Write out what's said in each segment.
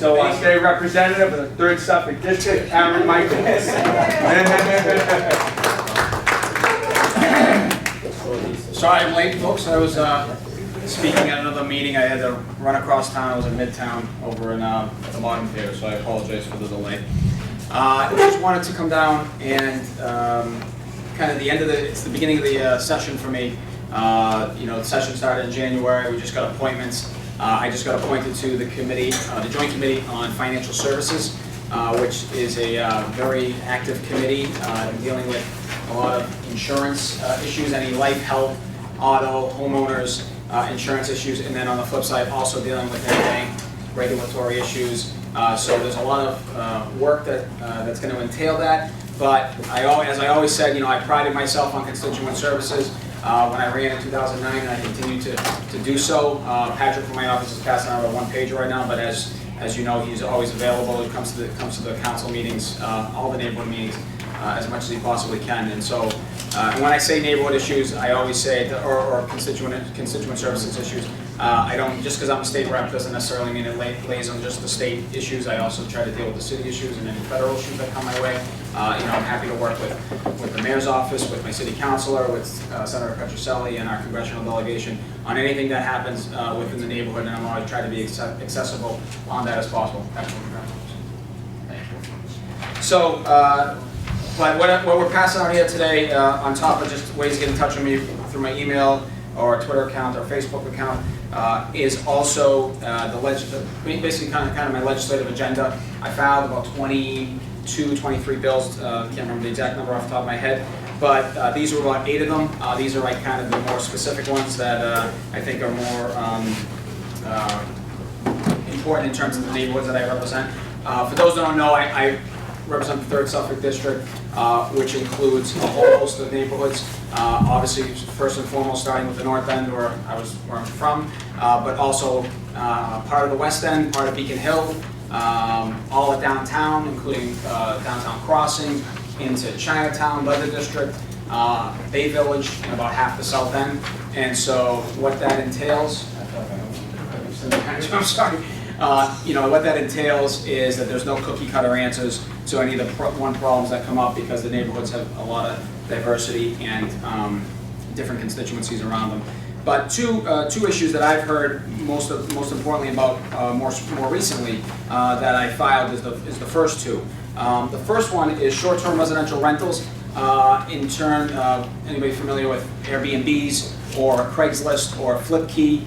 So State Representative of the 3rd Suffolk District, Aaron Michlewitz. Sorry I'm late, folks. I was speaking at another meeting. I had to run across town. I was in Midtown over in the Modern Theater, so I apologize for the delay. I just wanted to come down and kind of it's the beginning of the session for me. The session started in January. We just got appointments. I just got appointed to the committee, the Joint Committee on Financial Services, which is a very active committee dealing with a lot of insurance issues, any life, health, auto, homeowners, insurance issues, and then on the flip side, also dealing with bank regulatory issues. So there's a lot of work that's going to entail that. But as I always said, I prided myself on constituent services. When I ran in 2009, and I continue to do so. Patrick from my office is passing out a one-pager right now, but as you know, he's always available. He comes to the council meetings, all the neighborhood meetings, as much as he possibly can. And so, and when I say neighborhood issues, I always say, or constituent services issues. I don't, just because I'm a state rep doesn't necessarily mean it lays on just the state issues. I also try to deal with the city issues and any federal issues that come my way. I'm happy to work with the mayor's office, with my city councilor, with Senator Petroselli and our congressional delegation on anything that happens within the neighborhood, and I'm always trying to be accessible on that as possible. So, but what we're passing out here today, on top of just ways to get in touch with me through my email or Twitter account or Facebook account, is also basically kind of my legislative agenda. I filed about 23 bills. Can't remember the exact number off the top of my head, but these were about 8 of them. These are like kind of the more specific ones that I think are more important in terms of the neighborhoods that I represent. For those that don't know, I represent the 3rd Suffolk District, which includes a whole host of neighborhoods. Obviously, first and foremost, starting with the North End, where I'm from, but also part of the West End, part of Beacon Hill, all of downtown, including downtown Crossing, into Chinatown, Leather District, Bay Village, and about half the South End. And so, what that entails, I'm sorry. What that entails is that there's no cookie-cutter answers to any of the problems that come up, because the neighborhoods have a lot of diversity and different constituencies around them. But two issues that I've heard most importantly about more recently that I filed is the first two. The first one is short-term residential rentals. In turn, anybody familiar with Airbnbs or Craigslist or Flipkey?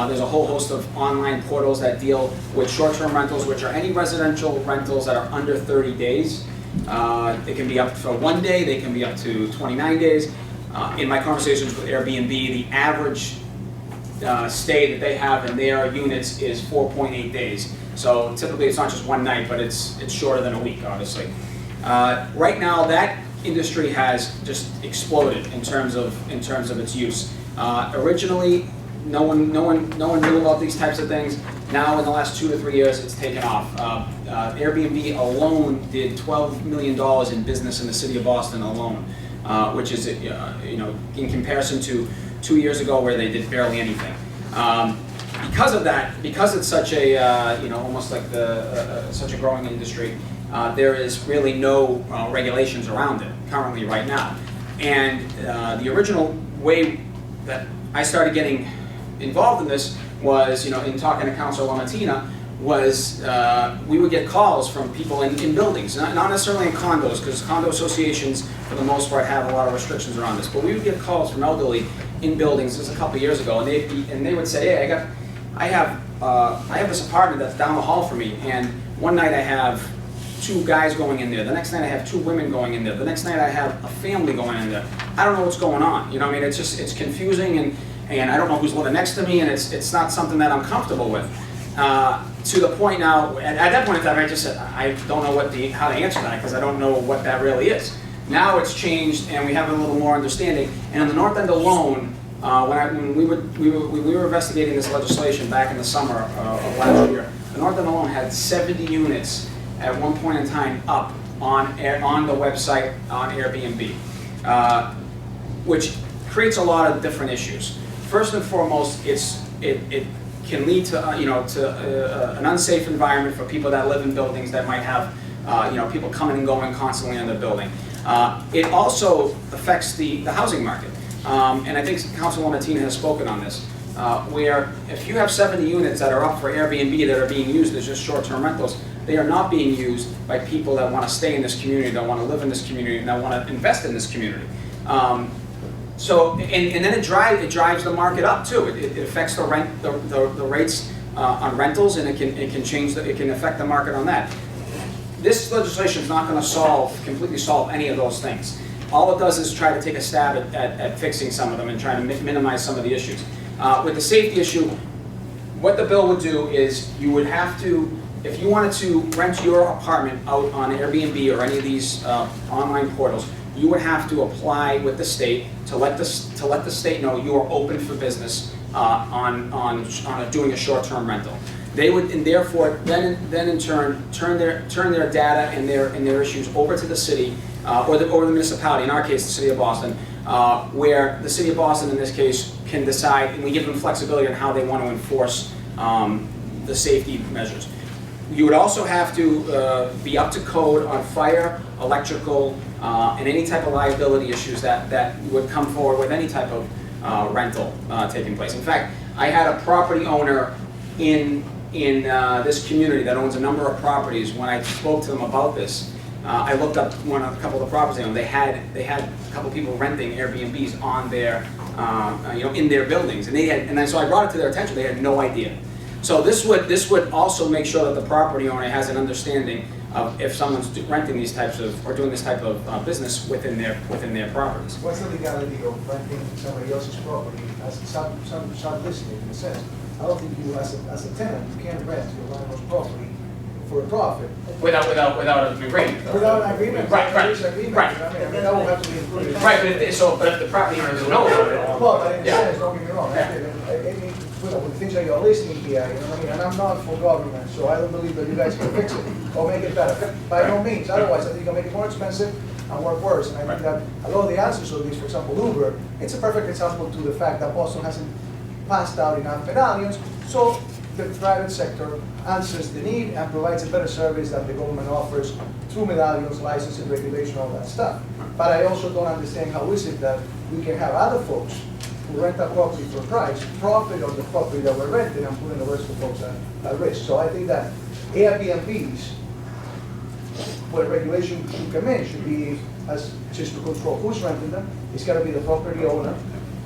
There's a whole host of online portals that deal with short-term rentals, which are any residential rentals that are under 30 days. They can be up for 1 day, they can be up to 29 days. In my conversations with Airbnb, the average stay that they have in their units is 4.8 days. So typically it's not just one night, but it's shorter than a week, obviously. Right now, that industry has just exploded in terms of its use. Originally, no one knew about these types of things. Now, in the last 2 to 3 years, it's taken off. Airbnb alone did $12 million in business in the city of Boston alone, which is, in comparison to 2 years ago where they did barely anything. Because of that, because it's such a, almost like such a growing industry, there is really no regulations around it currently right now. And the original way that I started getting involved in this was, in talking to Councilor Lamatina, was we would get calls from people in buildings, not necessarily in condos, because condo associations, for the most part, have a lot of restrictions around this. But we would get calls from elderly in buildings. This was a couple of years ago, and they would say, "Hey, I have this apartment that's down the hall from me, and one night I have 2 guys going in there. The next night I have 2 women going in there. The next night I have a family going in there. I don't know what's going on. It's confusing, and I don't know who's living next to me, and it's not something that I'm comfortable with." To the point now, at that point in time, I just said, I don't know how to answer that, because I don't know what that really is. Now it's changed, and we have a little more understanding. And in the North End alone, when we were investigating this legislation back in the summer of last year, the North End alone had 70 units at one point in time up on the website on Airbnb, which creates a lot of different issues. First and foremost, it can lead to an unsafe environment for people that live in buildings that might have people coming and going constantly in the building. It also affects the housing market, and I think Councilwoman Tina has spoken on this. Where if you have 70 units that are up for Airbnb that are being used as just short-term rentals, they are not being used by people that want to stay in this community, that want to live in this community, and that want to invest in this community. And then it drives the market up too. It affects the rates on rentals, and it can affect the market on that. This legislation is not going to completely solve any of those things. All it does is try to take a stab at fixing some of them and trying to minimize some of the issues. With the safety issue, what the bill would do is you would have to, if you wanted to rent your apartment out on Airbnb or any of these online portals, you would have to apply with the state to let the state know you are open for business on doing a short-term rental. They would, and therefore, then in turn turn their data and their issues over to the city or the municipality. In our case, the city of Boston, where the city of Boston, in this case, can decide, and we give them flexibility on how they want to enforce the safety measures. You would also have to be up to code on fire, electrical, and any type of liability issues that would come forward with any type of rental taking place. In fact, I had a property owner in this community that owns a number of properties. When I spoke to them about this, I looked up a couple of the properties, and they had a couple of people renting Airbnbs on their, in their buildings, and so I brought it to their attention. They had no idea. So this would also make sure that the property owner has an understanding of if someone's renting these types of or doing this type of business within their properties. What's the legality of renting somebody else's property as some listening in a sense? I don't think you, as a tenant, you can't rent your landlord's property for a profit. Without an agreement. Without an agreement. Right. I mean, that will have to be included. Right, but if the property owner doesn't know about it. Well, but in a sense, don't get me wrong. With the things that you're listening here, you know what I mean? And I'm not for government, so I don't believe that you guys can fix it or make it better. By no means. Otherwise, I think you'll make it more expensive and work worse. And I think that a lot of the answers of these, for example, Uber, it's a perfect example to the fact that Boston hasn't passed out enough medallions, so the private sector answers the need and provides a better service that the government offers through medallions, licensing, regulation, all that stuff. But I also don't understand how is it that we can have other folks who rent a property for a price, profit on the property that we're renting and putting the rest of the folks at risk. So I think that Airbnbs, where regulation should come in, should be as just to control who's renting them. It's got to be the property owner,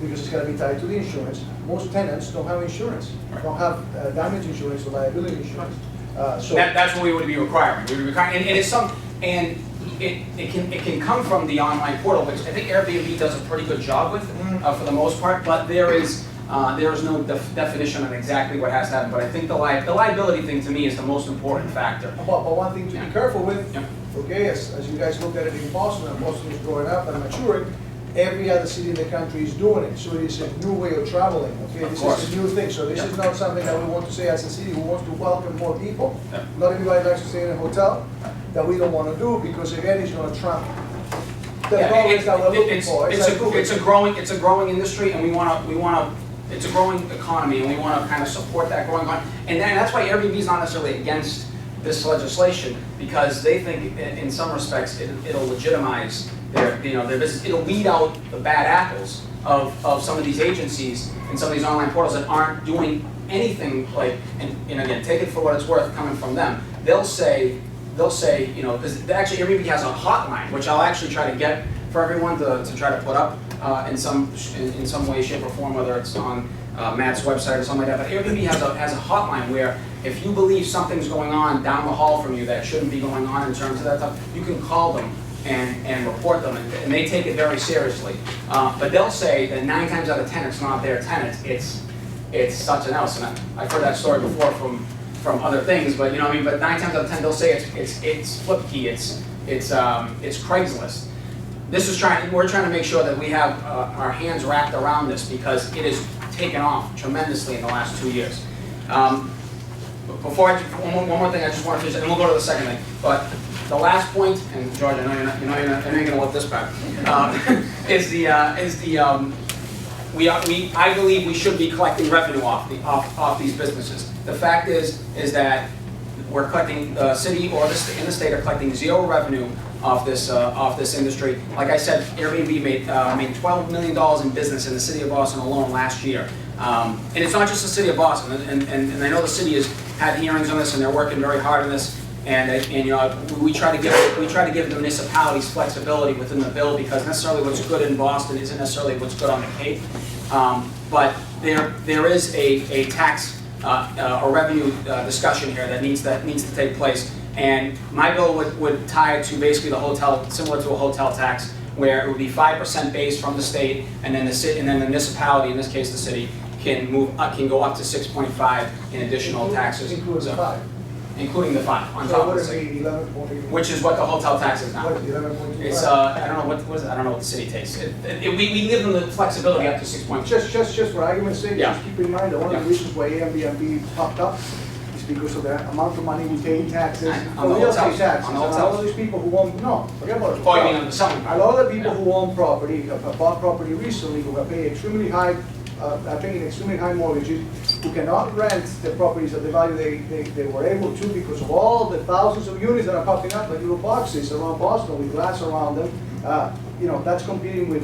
because it's got to be tied to the insurance. Most tenants don't have insurance, don't have damage insurance or liability insurance. So that's what we would be requiring. We would require, and it can come from the online portal, which I think Airbnb does a pretty good job with for the most part. But there is no definition on exactly what has to happen. But I think the liability thing to me is the most important factor. But one thing to be careful with, okay, as you guys look at it in Boston, and Boston is growing up and maturing. Every other city in the country is doing it, so it's a new way of traveling. Okay, this is a new thing. So this is not something that we want to say as a city who wants to welcome more people. Not everybody likes to stay in a hotel. That we don't want to do because again, it's going to trump the progress that we're looking for. It's a growing industry, and we want to. It's a growing economy, and we want to kind of support that growing economy. And that's why Airbnb is not necessarily against this legislation, because they think, in some respects, it'll legitimize their business. It'll weed out the bad apples of some of these agencies and some of these online portals that aren't doing anything like. And again, take it for what it's worth coming from them. They'll say, because actually Airbnb has a hotline, which I'll actually try to get for everyone to try to put up in some way, shape, or form, whether it's on Matt's website or something like that. But Airbnb has a hotline where if you believe something's going on down the hall from you that shouldn't be going on in terms of that stuff, you can call them and report them, and they take it very seriously. But they'll say that 9 times out of 10 it's not their tenant, it's such and else. And I've heard that story before from other things, but but 9 times out of 10 they'll say it's Flipkey, it's Craigslist. We're trying to make sure that we have our hands wrapped around this, because it has taken off tremendously in the last 2 years. Before one more thing I just want to finish, and we'll go to the second thing. But the last point, and George, I know you're not going to let this back, is I believe we should be collecting revenue off these businesses. The fact is that we're collecting, the city or in the state are collecting zero revenue off this industry. Like I said, Airbnb made $12 million in business in the city of Boston alone last year. And it's not just the city of Boston, and I know the city has had hearings on this and they're working very hard on this. And you know, we try to give the municipalities flexibility within the bill, because necessarily what's good in Boston isn't necessarily what's good on the Cape. But there is a tax or revenue discussion here that needs to take place. And my bill would tie it to basically the hotel, similar to a hotel tax, where it would be 5% base from the state, and then the municipality, in this case the city, can go up to 6.5 in additional taxes. Including the 5. Including the 5 on So top what of the is city. the 11.8? Which is what the hotel tax is now. What is the 11.25? It's I don't know what is it? I don't know what the city takes. We give them the flexibility up to 6.2. Just for argument's sake, Yeah. just keep in mind that one of the reasons why Airbnb popped up is because of the amount of money we pay in taxes, On the for real estate hotels. taxes. On the And a lot hotels. of these people who own, no, forget about it. Oh, you mean on the selling A part? lot of the people Yeah. who own property, have bought property recently, who are paying extremely high, are paying extremely high mortgages, who cannot rent the properties at the value they were able to because of all the thousands of units that are popping up like little boxes around Boston with glass around them. You know, that's competing with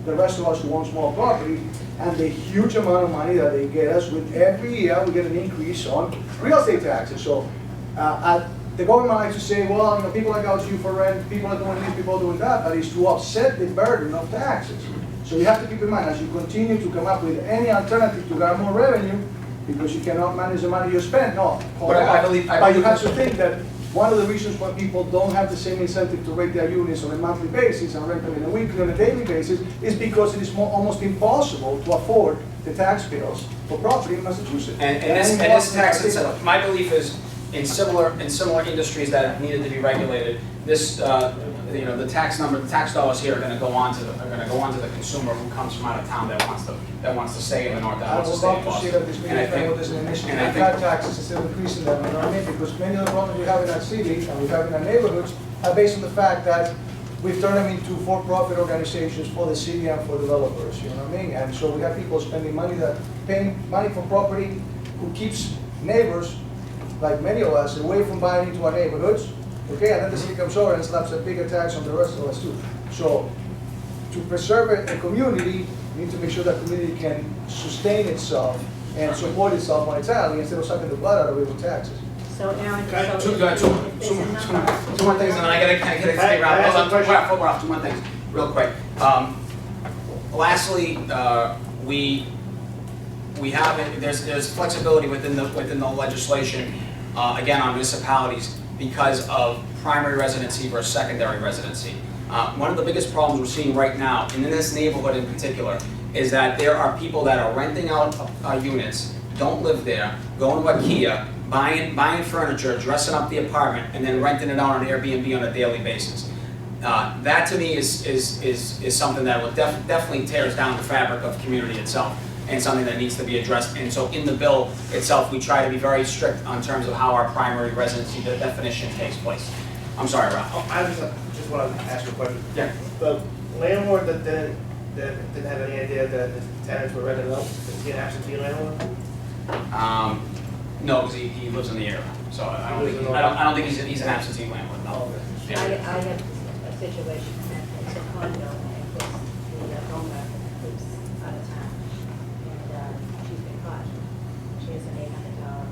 the rest of us who own small property, and the huge amount of money that they get us with every year, we get an increase on real estate taxes. So the government likes to say, well, you know, people are gouging you for rent, people are doing this, people are doing that, but it's to offset the burden of taxes. So you have to keep in mind, as you continue to come up with any alternative to get more revenue, because you cannot manage the money you spend, no. But I believe But you have to think that one of the reasons why people don't have the same incentive to rent their units on a monthly basis and rent them in a weekly, on a daily basis, is because it is almost impossible to afford the tax bills for property in Massachusetts. And this tax itself, my belief is in similar industries that have needed to be regulated, this you know, the tax dollars here are going to go on to the consumer who comes from out of town that wants to stay in the north, that I wants to would stay in love to see Boston. that this And I meeting think- with this initiative, and I and think- cut taxes instead of increasing them, you know what I mean? Because many of the problems we have in that city and we have in our neighborhoods are based on the fact that we've turned them into for-profit organizations for the city and for developers, you know what I mean? And so we have people spending money paying money for property who keeps neighbors, like many of us, away from buying into our neighborhoods. Okay, and then the city comes over and slaps a bigger tax on the rest of us too. So, to preserve a community, we need to make sure that community can sustain itself and support itself monetarily instead of sucking the blood out of it with taxes. So Aaron, Two more things, and then I gotta stay I around. have a Hold on, question. we're off. 2 more things, real quick. Lastly, we have there's flexibility within the legislation, again, on municipalities because of primary residency versus secondary residency. One of the biggest problems we're seeing right now, and in this neighborhood in particular, is that there are people that are renting out units, don't live there, going to IKEA, buying furniture, dressing up the apartment, and then renting it out on Airbnb on a daily basis. That to me is something that will definitely tears down the fabric of community itself, and something that needs to be addressed. And so in the bill itself, we try to be very strict on terms of how our primary residency definition takes place. I'm sorry, Rob. Oh, I just want to ask you a question. Yeah. The landlord that didn't have any idea that the tenants were renting it out, is he an absentee landlord? No, because he lives in the area, so I don't think he's an absentee landlord, no. Oh, I Yeah. have a situation, and it's a condo, and of course, the owner lives out of town, and she's been caught. She has an $800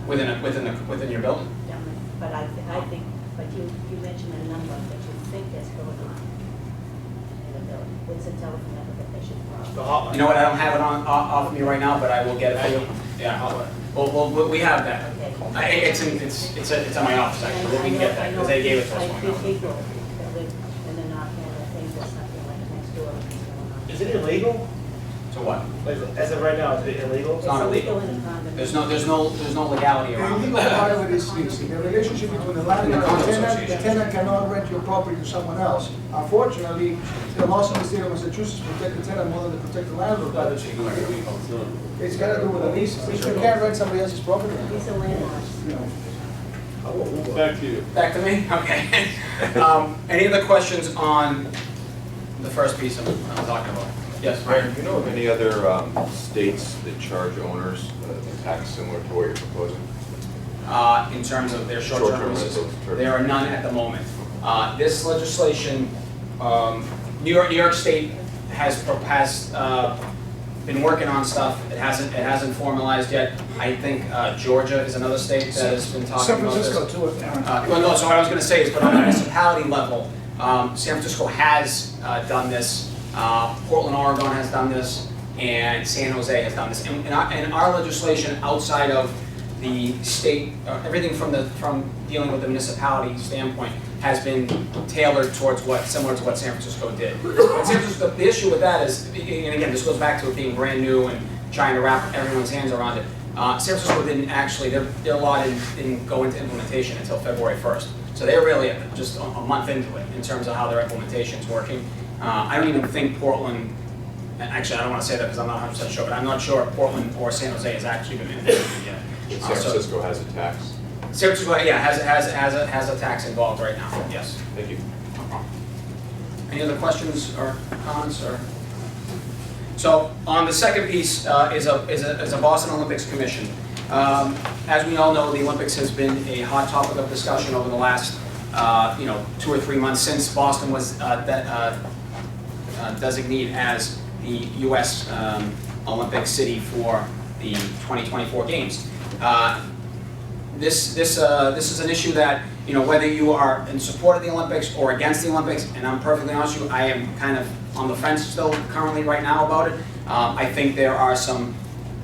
Within your building? down, but I think, but you mentioned a number that you think is going on in the building. What's the telephone number that they should The call? hotline. You know what, I don't have it off of me right now, but I will get it for you. Yeah, well, we have that. Okay. It's in my office actually, we can get that, because they gave it to us I when we know got it. people that live in the North End that think there's something like next door going on. Is it illegal? So what? Like, as of right now, is it illegal? It's not illegal. in the condominium. There's no legality The around illegal it. part of it is the relationship between the landlord and the tenant. The tenant cannot rent your property to someone else. Unfortunately, the laws in the state of Massachusetts protect the tenant more than they protect the landlord. But it's got to do with the leases. You can't rent somebody else's property. These are landlords. You know. Back to you. Back to me? Okay. Any other questions on the first piece I'm talking about? Yes, Ryan, do you know of any other states that charge owners a tax similar to what you're proposing? In terms of their short-term Short-term leases. rentals. There are none at the moment. This legislation, New York State has been working on stuff. It hasn't formalized yet. I think Georgia is another state that has been talking San about this. Francisco too, Aaron. Well, no, so what I was going to say is, but on the municipality level, San Francisco has done this, Portland, Oregon has done this, and San Jose has done this. And our legislation outside of the state, everything from dealing with the municipality standpoint has been tailored towards similar to what San Francisco did. But San Francisco, the issue with that is, and again, this goes back to it being brand new and trying to wrap everyone's hands around it. San Francisco didn't actually, their law didn't go into implementation until February 1st. So they're really just a month into it in terms of how their implementation is working. I don't even think Portland, actually I don't want to say that because I'm not 100% sure, but I'm not sure if Portland or San Jose has actually been implemented yet. San Francisco has a tax. San Francisco, yeah, has a tax involved right now, yes. Thank you. No problem. Any other questions or comments or? So on the second piece is a Boston Olympics Commission. As we all know, the Olympics has been a hot topic of discussion over the last 2 or 3 months since Boston was designated as the U.S. Olympic city for the 2024 Games. This is an issue that, whether you are in support of the Olympics or against the Olympics, and I'm perfectly honest with you, I am kind of on the fence still currently right now about it. I think there are some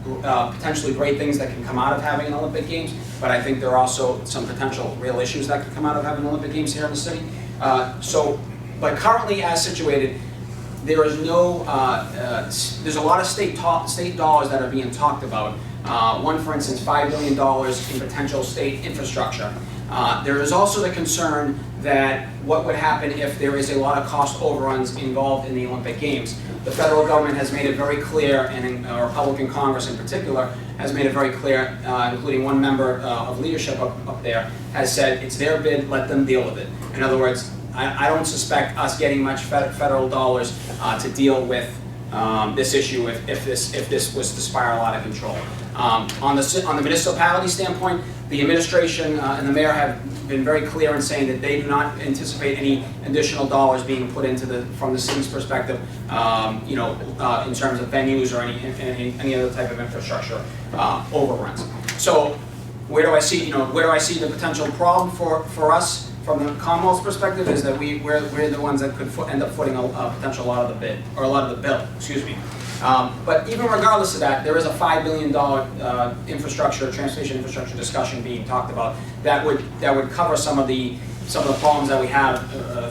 potentially great things that can come out of having an Olympic Games, but I think there are also some potential real issues that could come out of having Olympic Games here in the city. But currently as situated, there is no, there's a lot of state dollars that are being talked about. One, for instance, $5 billion in potential state infrastructure. There is also the concern that what would happen if there is a lot of cost overruns involved in the Olympic Games. The federal government has made it very clear, and a Republican Congress in particular has made it very clear, including one member of leadership up there, has said it's their bid, let them deal with it. In other words, I don't suspect us getting much federal dollars to deal with this issue if this was to spiral out of control. On the municipality standpoint, the administration and the mayor have been very clear in saying that they do not anticipate any additional dollars being put into from the city's perspective, in terms of venues or any other type of infrastructure overruns. So where do I see the potential problem for us from the Commonwealth's perspective is that we're the ones that could end up footing a potential lot of the bill, excuse me. But even regardless of that, there is a $5 billion transportation infrastructure discussion being talked about that would cover some of the problems that we have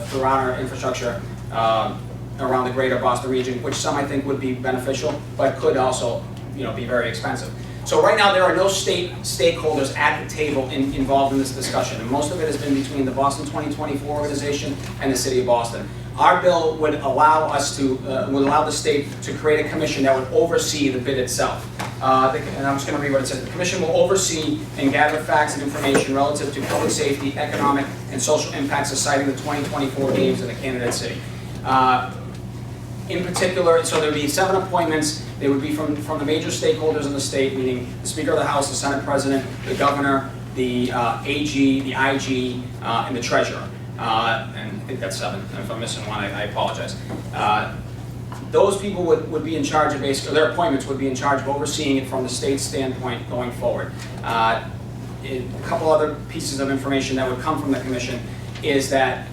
throughout our infrastructure around the greater Boston region, which some I think would be beneficial, but could also be very expensive. So right now there are no state stakeholders at the table involved in this discussion, and most of it has been between the Boston 2024 organization and the City of Boston. Our bill would allow the state to create a commission that would oversee the bid itself. And I'm just going to read what it says. The commission will oversee and gather facts and information relative to public safety, economic, and social impacts of citing the 2024 games in a candidate city. In particular, so there would be 7 appointments. They would be from the major stakeholders in the state, meaning the Speaker of the House, the Senate President, the Governor, the AG, the IG, and the Treasurer. And I think that's 7. And if I'm missing one, I apologize. Those people would be in charge of their appointments would be in charge of overseeing it from the state standpoint going forward. A couple other pieces of information that would come from the commission is that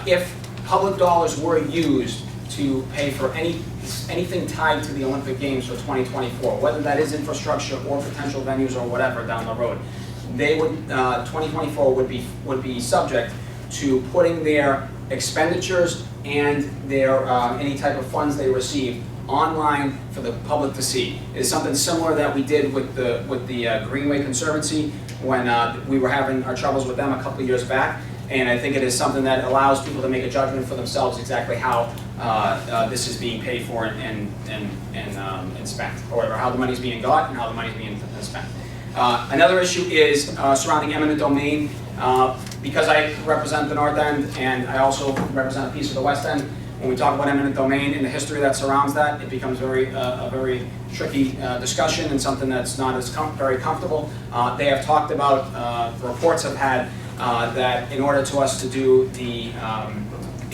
if public dollars were used to pay for anything tied to the Olympic Games for 2024, whether that is infrastructure or potential venues or whatever down the road, they would 2024 would be subject to putting their expenditures and their any type of funds they receive online for the public to see. It is something similar that we did with the Greenway Conservancy when we were having our troubles with them a couple of years back. And I think it is something that allows people to make a judgment for themselves exactly how this is being paid for and spent, or whatever, how the money is being got and how the money is being spent. Another issue is surrounding eminent domain. Because I represent the North End and I also represent a piece of the West End, when we talk about eminent domain and the history that surrounds that, it becomes a very tricky discussion and something that's not as very comfortable. They have talked about, the reports have had, that in order to us to do the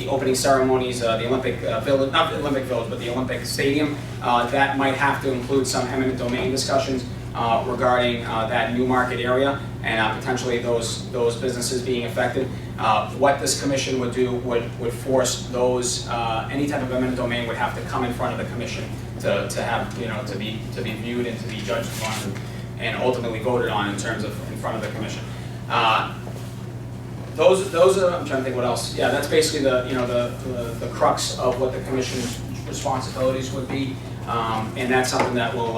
opening ceremonies, the Olympic Village, not the Olympic Village, but the Olympic Stadium, that might have to include some eminent domain discussions regarding that new market area and potentially those businesses being affected. What this commission would do would force those, any type of eminent domain would have to come in front of the commission to have, to be viewed and to be judged upon and ultimately voted on in terms of in front of the commission. Those are, I'm trying to think what else. Yeah, that's basically the crux of what the commission's responsibilities would be, and that's something that will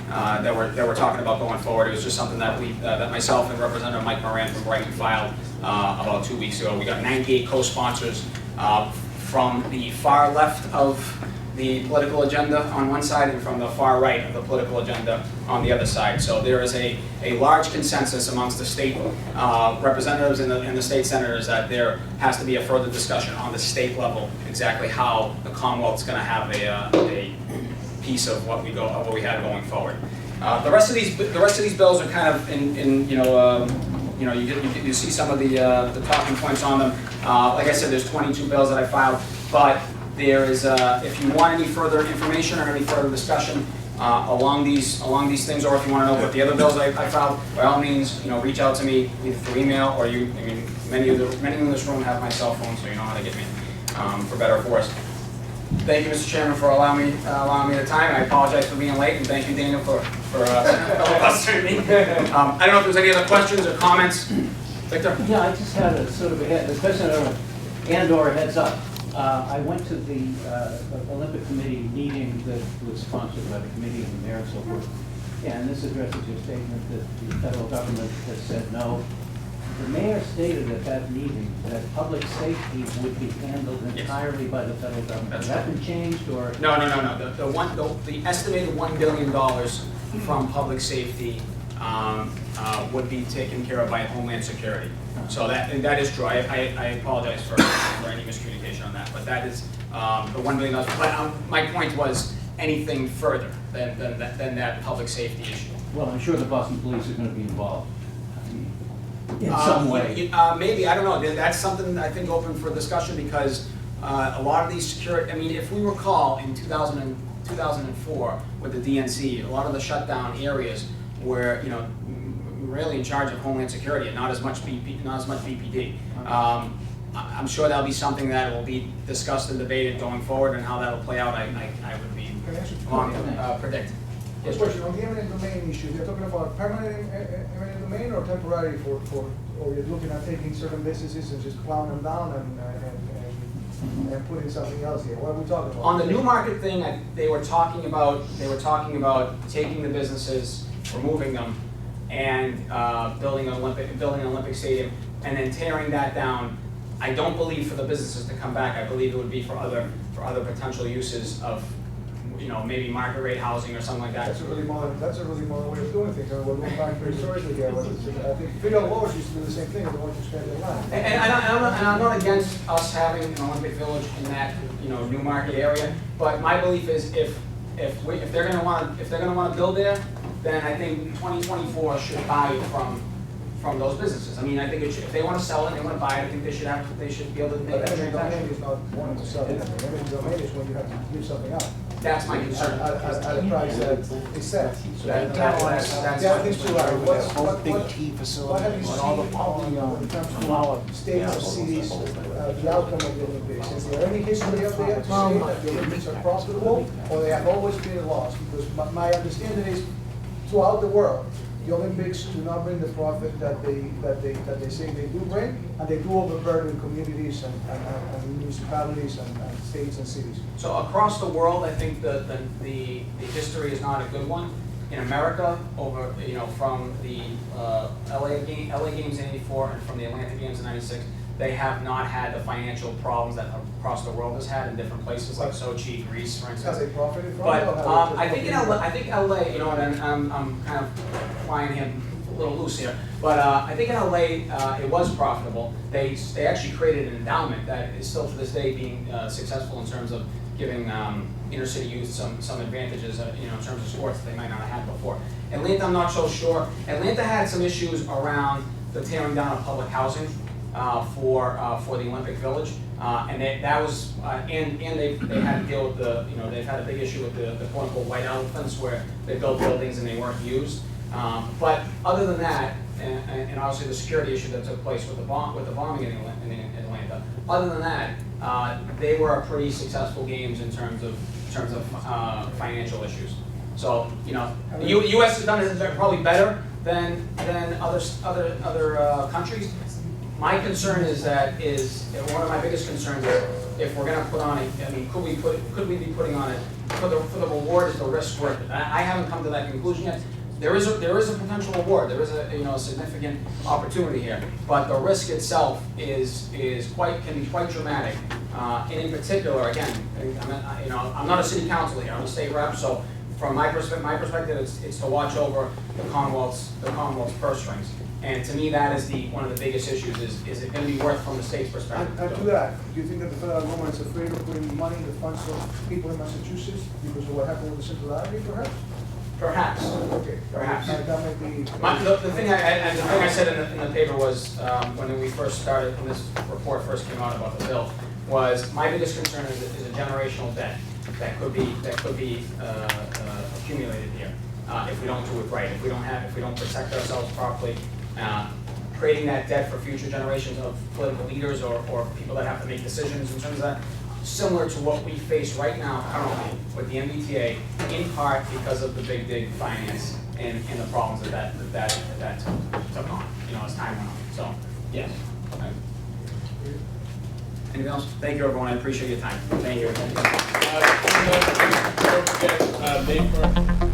that we're talking about going forward. It was just something that that myself and Representative Mike Moran from Brighton filed about 2 weeks ago. We got 98 co-sponsors from the far left of the political agenda on one side and from the far right of the political agenda on the other side. So there is a large consensus amongst the state representatives and the state senators that there has to be a further discussion on the state level exactly how the Commonwealth's going to have a piece of what we have going forward. The rest of these bills are kind of you see some of the talking points on them. Like I said, there's 22 bills that I filed, but there is, if you want any further information or any further discussion along these things, or if you want to know what the other bills I filed, by all means, reach out to me either through email or many in this room have my cell phone, so you know how to get me, for better or for worse. Thank you, Mr. Chairman, for allowing me the time. I apologize for being late, and thank you, Daniel, for filibustering me. I don't know if there's any other questions or comments. Victor? Yeah, I just had a sort of a question and/or heads up. I went to the Olympic Committee meeting that was sponsored by the committee and the mayor and so forth, and this addresses your statement that the federal government has said no. The mayor stated at that meeting that public safety would be handled entirely by the federal government. Has that been changed, or? No. The estimated $1 billion from public safety would be taken care of by Homeland Security. So that is true. I apologize for any miscommunication on that, but that is the $1 billion. But my point was anything further than that public safety issue. Well, I'm sure the Boston Police are going to be involved in some way. Maybe, I don't know. That's something I think open for discussion because a lot of these security, if we recall in 2004 with the DNC, a lot of the shutdown areas were, really in charge of Homeland Security and not as much BPD. I'm sure that'll be something that will be discussed and debated going forward, and how that'll play out, I would be long to predict. Yes, question on the eminent domain issue. You're talking about permanent eminent domain or temporary or you're looking at taking certain businesses and just plowing them down and putting something else here. What are we talking about? On the new market thing, they were talking about taking the businesses, removing them, and building an Olympic stadium, and then tearing that down. I don't believe for the businesses to come back. I believe it would be for other potential uses of, maybe market rate housing or something like that. That's a really modern way of doing things. We're going back historically here. I think Fidel Lowers used to do the same thing. They want to spend their land. And I'm not against us having an Olympic Village in that new market area. But my belief is if they're going to want to build there, then I think 2024 should buy it from those businesses. I think it should, if they want to sell it, they want to buy it, I think they should be able to make that But eminent domain transaction. is not wanting to sell it. Eminent domain is when you have to give something up. That's my concern. At a price that is set. That's Yeah, I think so. What Big T facility have you seen and all the when it comes to states or cities, the outcome of the Olympics? Is there any history up there to say that the Olympics are profitable, or they have always been a loss? Because my understanding is, throughout the world, the Olympics do not bring the profit that they say they do bring, and they do overburden communities and municipalities and states and cities. So across the world, I think the history is not a good one. In America, over from the LA Games in '84 and from the Atlanta Games in '96, they have not had the financial problems that across the world has had in different places like Sochi, Greece, for instance. Have they profited from But it? Or have they I think LA, and I'm kind of flying him little loose here, but I think in LA, it was profitable. They actually created an endowment that is still to this day being successful in terms of giving inner city youth some advantages, in terms of sports that they might not have had before. Atlanta, I'm not so sure. Atlanta had some issues around the tearing down of public housing for the Olympic Village, and they had to deal with they've had a big issue with the quote unquote white elephants where they built buildings and they weren't used. But other than that, and obviously the security issue that took place with the bombing in Atlanta, other than that, they were pretty successful games in terms of financial issues. So the U.S. has done it probably better than other countries. My concern is one of my biggest concerns is if we're going to put on it. I mean, could we be putting on it for the reward? Is the risk worth it? I haven't come to that conclusion yet. There is a potential reward. There is a significant opportunity here, but the risk itself can be quite dramatic. And in particular, again, I'm not a city councilor here. I'm a state rep, so from my perspective, it's to watch over the Commonwealth's purse strings. And to me, that is one of the biggest issues. Is it going to be worth from the state's perspective? And to that, do you think that the federal government is afraid of putting money in the funds of people in Massachusetts because of what happened with the Central perhaps? Perhaps. Okay. Perhaps. That might be. The thing I said in the paper was when this report first came out about the bill was my biggest concern is a generational debt that could be accumulated here if we don't do it right. If we don't protect ourselves properly, creating that debt for future generations of political leaders or people that have to make decisions in terms of that. Similar to what we face right now currently with the MBTA, in part because of the big dig finance and the problems that took on, as time went on. So, yes. Anything else? Thank you, everyone. I appreciate your time. Thank you. Don't forget, May 1st.